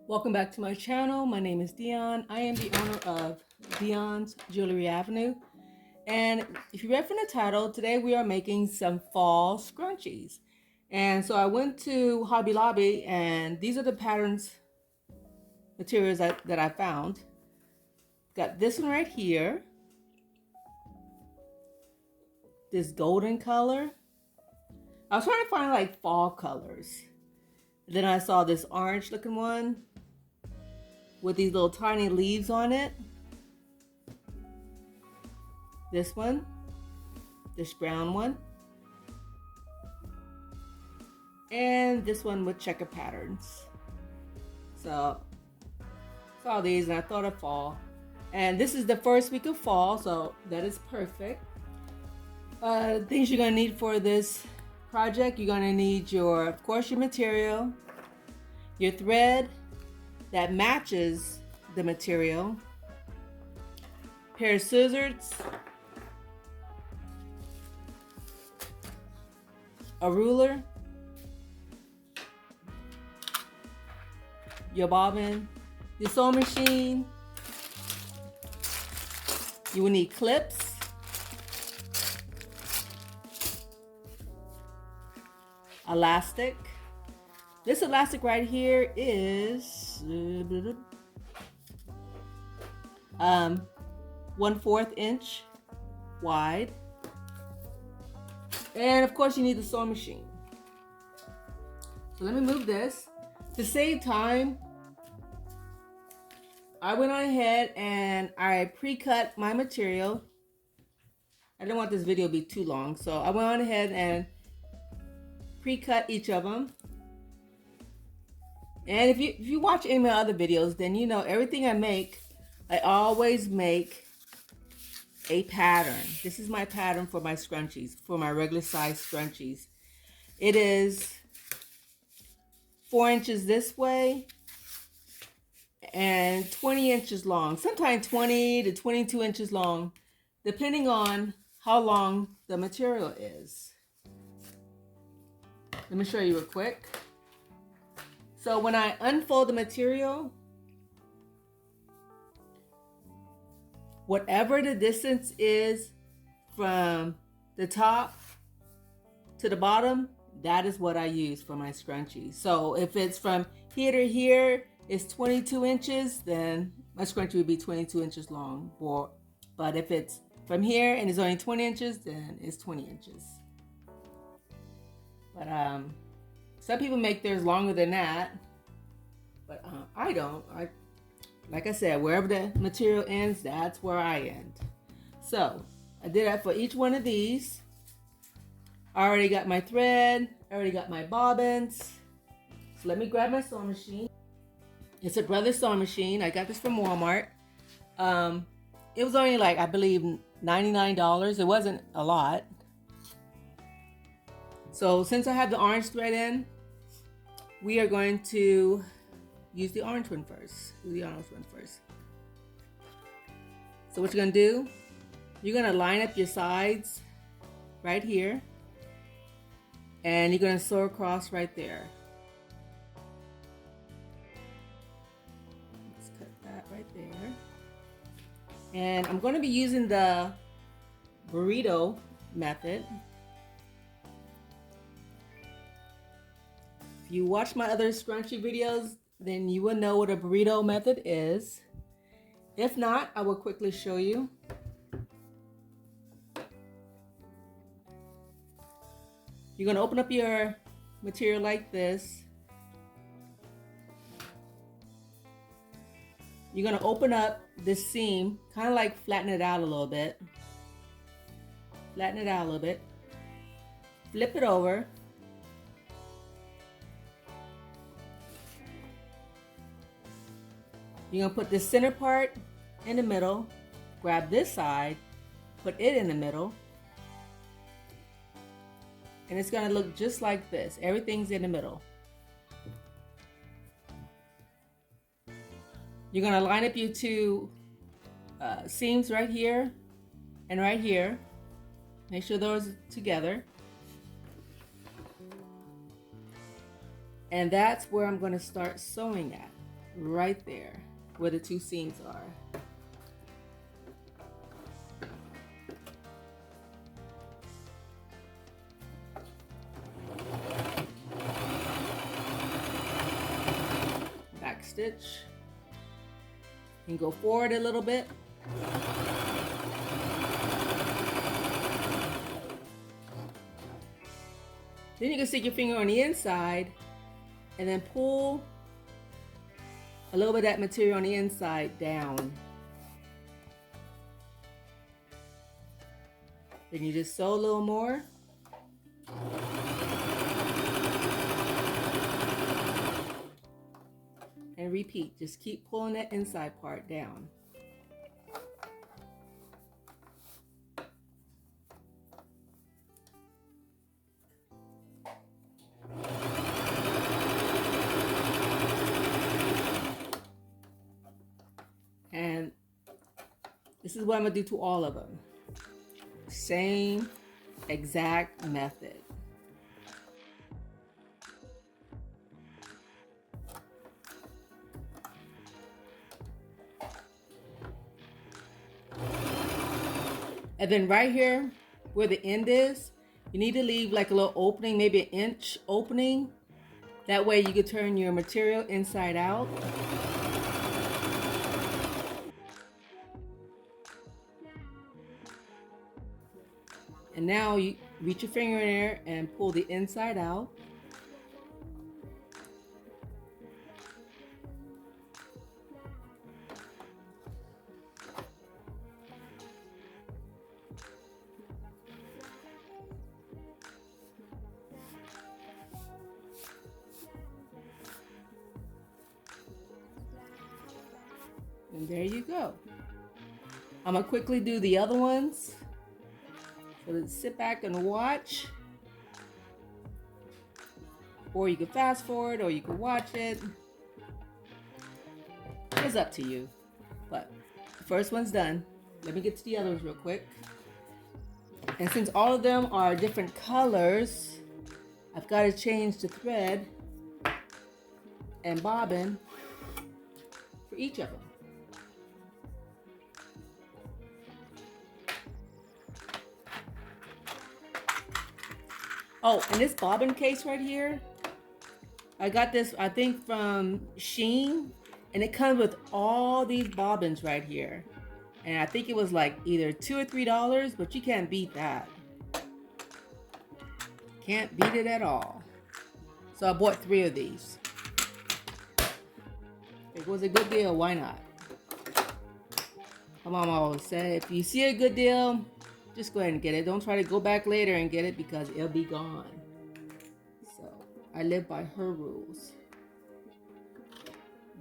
Welcome back to my channel. My name is Dionne. I am the owner of Dionne's Jewelry Avenue. And if you read from the title, today we are making some fall scrunchies. And so I went to Hobby Lobby and these are the patterns, materials that I found. Got this one right here. This golden color. I was trying to find like fall colors. Then I saw this orange looking one with these little tiny leaves on it. This one, this brown one, and this one with checker patterns. So saw these and I thought of fall. And this is the first week of fall, so that is perfect. Things you're gonna need for this project, you're gonna need of course, your material, your thread that matches the material, pair of scissors, a ruler, your bobbin, your sewing machine. You will need clips, elastic. This elastic right here is 1/4 inch wide. And of course you need the sewing machine. So let me move this. To save time, I went on ahead and I pre-cut my material. I didn't want this video to be too long, so I went on ahead and pre-cut each of them. And if you watch any of my other videos, then you know everything I make, I always make a pattern. This is my pattern for my scrunchies, for my regular size scrunchies. It is 4 inches this way and 20 inches long, sometimes 20 to 22 inches long, depending on how long the material is. Let me show you real quick. So when I unfold the material, whatever the distance is from the top to the bottom, that is what I use for my scrunchie. So if it's from here to here is 22 inches, then my scrunchie would be 22 inches long. But if it's from here and it's only 20 inches, then it's 20 inches. But some people make theirs longer than that, but I don't. Like I said, wherever the material ends, that's where I end. So I did that for each one of these. I already got my thread. I already got my bobbins. So let me grab my sewing machine. It's a Brothers sewing machine. I got this from Walmart. It was only like, I believe, $99. It wasn't a lot. So since I have the orange thread in, we are going to use the orange one first. So what you're gonna do, you're gonna line up your sides right here, and you're gonna sew across right there. Let's cut that right there. And I'm gonna be using the burrito method. If you watch my other scrunchie videos, then you will know what a burrito method is. If not, I will quickly show you. You're going to open up your material like this. You're going to open up this seam, kind of like flatten it out a little bit. Flatten it out a little bit. Flip it over. You're going to put the center part in the middle, grab this side, put it in the middle, and it's going to look just like this. Everything's in the middle. You're going to line up your two seams right here and right here. Make sure those are together. And that's where I'm going to start sewing at. right there where the two seams are. Back stitch and go forward a little bit. Then you can stick your finger on the inside and then pull a little bit of that material on the inside down. Then you just sew a little more. And repeat, just keep pulling that inside part down. And this is what I'm gonna do to all of them. Same exact method. And then right here where the end is, you need to leave like a little opening, maybe an inch opening. That way you can turn your material inside out. And now you reach your finger in there and pull the inside out. And there you go. I'm gonna quickly do the other ones. So let's sit back and watch. Or you can fast forward or you can watch it. It's up to you. But the first one's done. Let me get to the other ones real quick. And since all of them are different colors, I've got to change the thread and bobbin for each of them. Oh, and this bobbin case right here, I got this, I think, from Shein, and it comes with all these bobbins right here. And I think it was like either $2 or $3, but you can't beat that. Can't beat it at all. So I bought 3 of these. If it was a good deal, why not? My mom always said, if you see a good deal, just go ahead and get it. Don't try to go back later and get it because it'll be gone. So I live by her rules.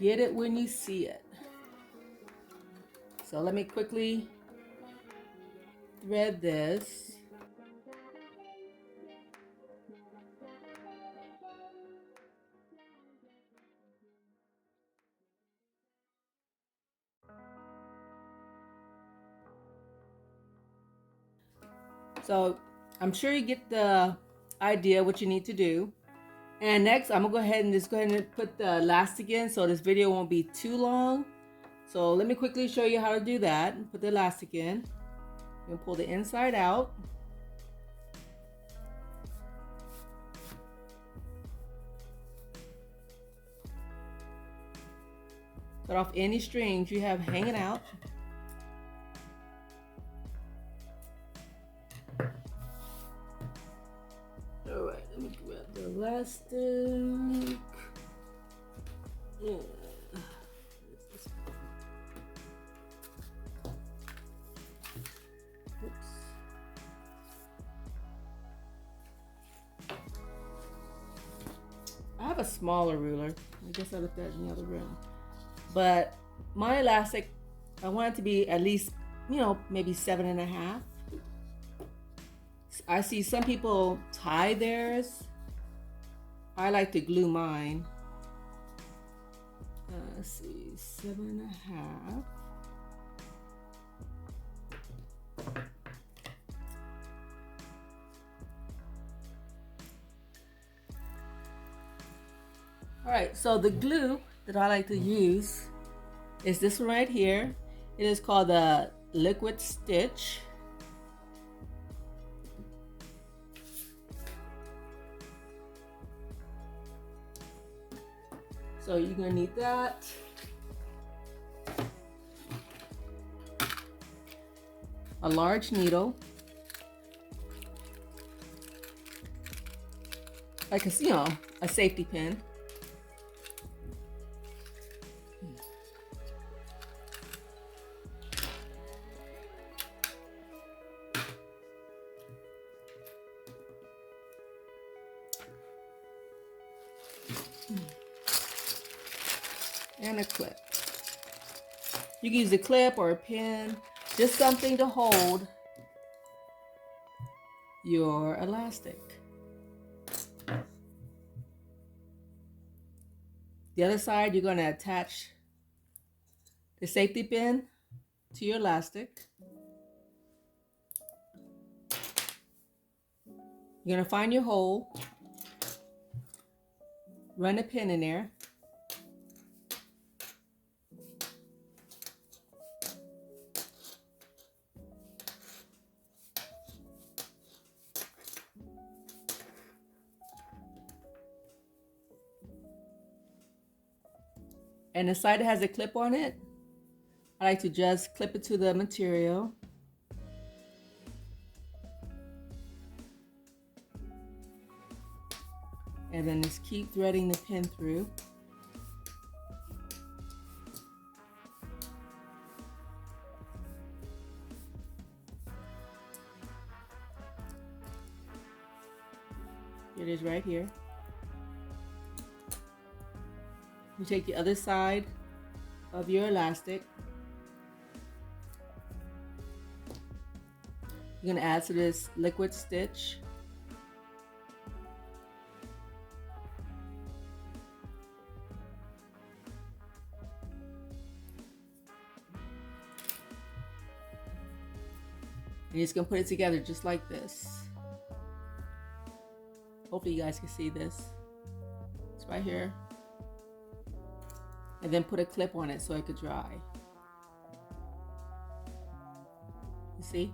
Get it when you see it. So let me quickly thread this. So I'm sure you get the idea what you need to do. And next I'm gonna go ahead and put the elastic in so this video won't be too long. So let me quickly show you how to do that. Put the elastic in. You'll pull the inside out. Cut off any strings you have hanging out. Alright, let me grab the elastic. Yeah. Oops. I have a smaller ruler. I guess I left that in the other room. But my elastic, I want it to be at least, maybe 7.5. I see some people tie theirs. I like to glue mine. Let's see, 7.5. All right, so the glue that I like to use is this one right here. It is called the liquid stitch. So you're gonna need that. A large needle. Like a, you know, a safety pin. And a clip. You can use a clip or a pin, just something to hold your elastic. The other side, you're going to attach the safety pin to your elastic. You're going to find your hole, run a pin in there. And the side that has a clip on it, I like to just clip it to the material. And then just keep threading the pin through. Here it is right here. You take the other side of your elastic. You're going to add to this liquid stitch. And you're just going to put it together just like this. Hopefully you guys can see this. It's right here. And then put a clip on it so it could dry. You see?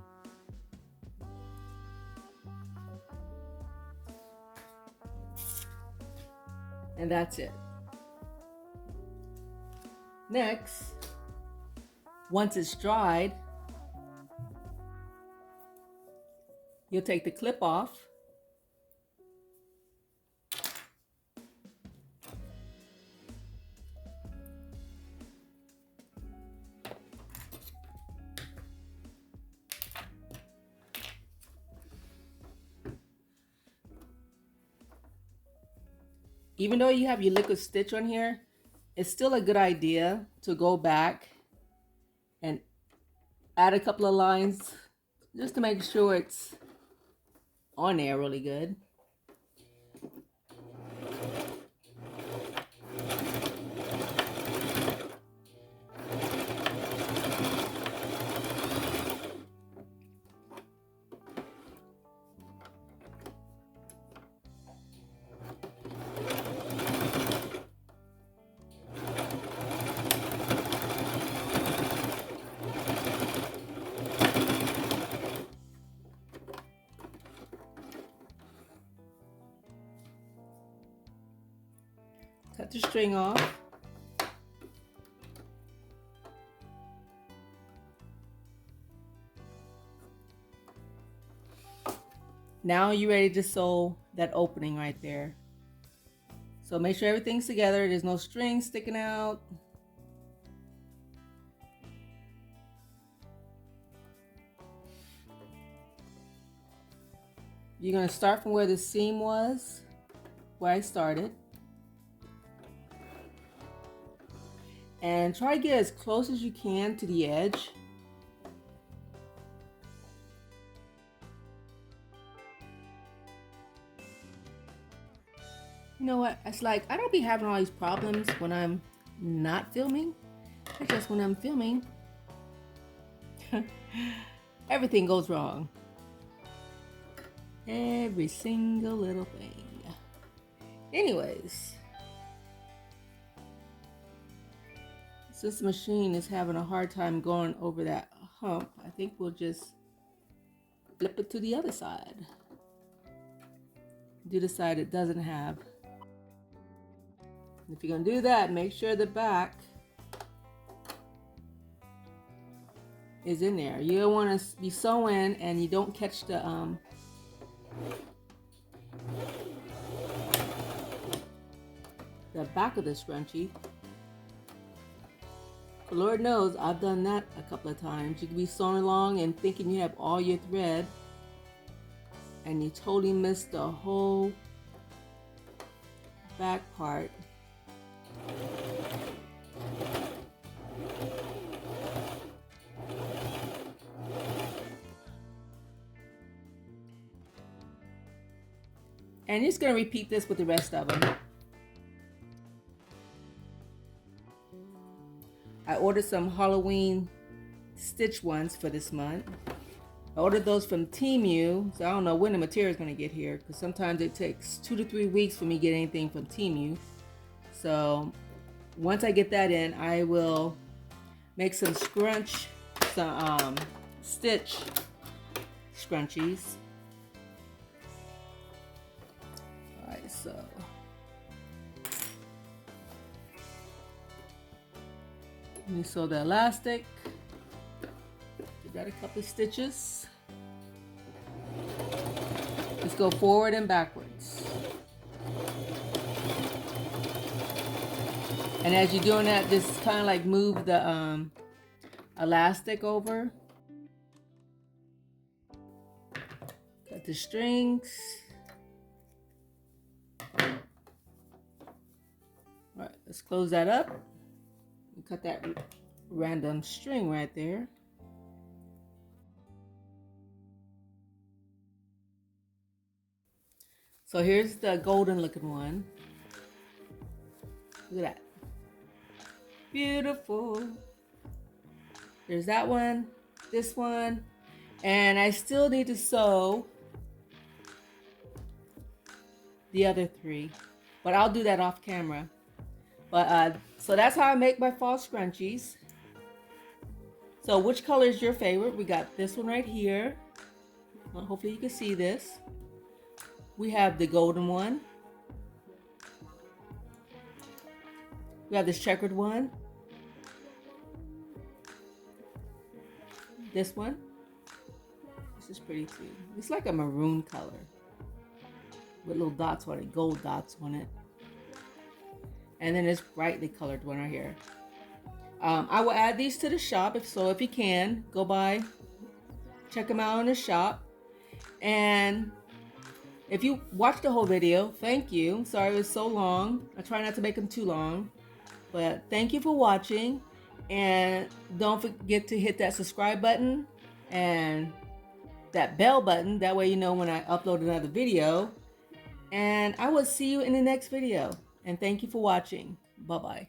And that's it. Next, once it's dried, you'll take the clip off. Even though you have your liquid stitch on here, it's still a good idea to go back and add a couple of lines just to make sure it's on there really good. Cut the string off. Now you're ready to sew that opening right there. So make sure everything's together. There's no string sticking out. You're going to start from where the seam was, where I started. And try to get as close as you can to the edge. You know what? It's like I don't be having all these problems when I'm not filming. It's just when I'm filming, everything goes wrong. Every single little thing. Anyways. Since the machine is having a hard time going over that hump, I think we'll just flip it to the other side. Do the side it doesn't have. If you're gonna do that, make sure the back is in there. You don't want to be sewing and you don't catch the back of the scrunchie. Lord knows I've done that a couple of times. You can be sewing along and thinking you have all your thread, and you totally miss the whole back part. And you're just going to repeat this with the rest of them. I ordered some Halloween stitch ones for this month. I ordered those from Temu, so I don't know when the material is going to get here, because sometimes it takes 2 to 3 weeks for me to get anything from Temu. So once I get that in, I will make some stitch scrunchies. All right, so let me sew the elastic. Give that a couple of stitches. Let's go forward and backwards. And as you're doing that, just kind of like move the elastic over. Cut the strings. All right, let's close that up. Cut that random string right there. So here's the golden looking one. Look at that. Beautiful. There's that one, this one, and I still need to sew the other 3, but I'll do that off camera. But so that's how I make my fall scrunchies. So which color is your favorite? We got this one right here. Well, hopefully you can see this. We have the golden one. We have this checkered one. This one. This is pretty too. It's like a maroon color with little dots on it, gold dots on it. And then this brightly colored one right here. I will add these to the shop, if you can, go by, check them out in the shop. And if you watched the whole video, thank you. Sorry it was so long. I try not to make them too long. But thank you for watching. And don't forget to hit that subscribe button and that bell button. That way you know when I upload another video. And I will see you in the next video. And thank you for watching. Bye-bye.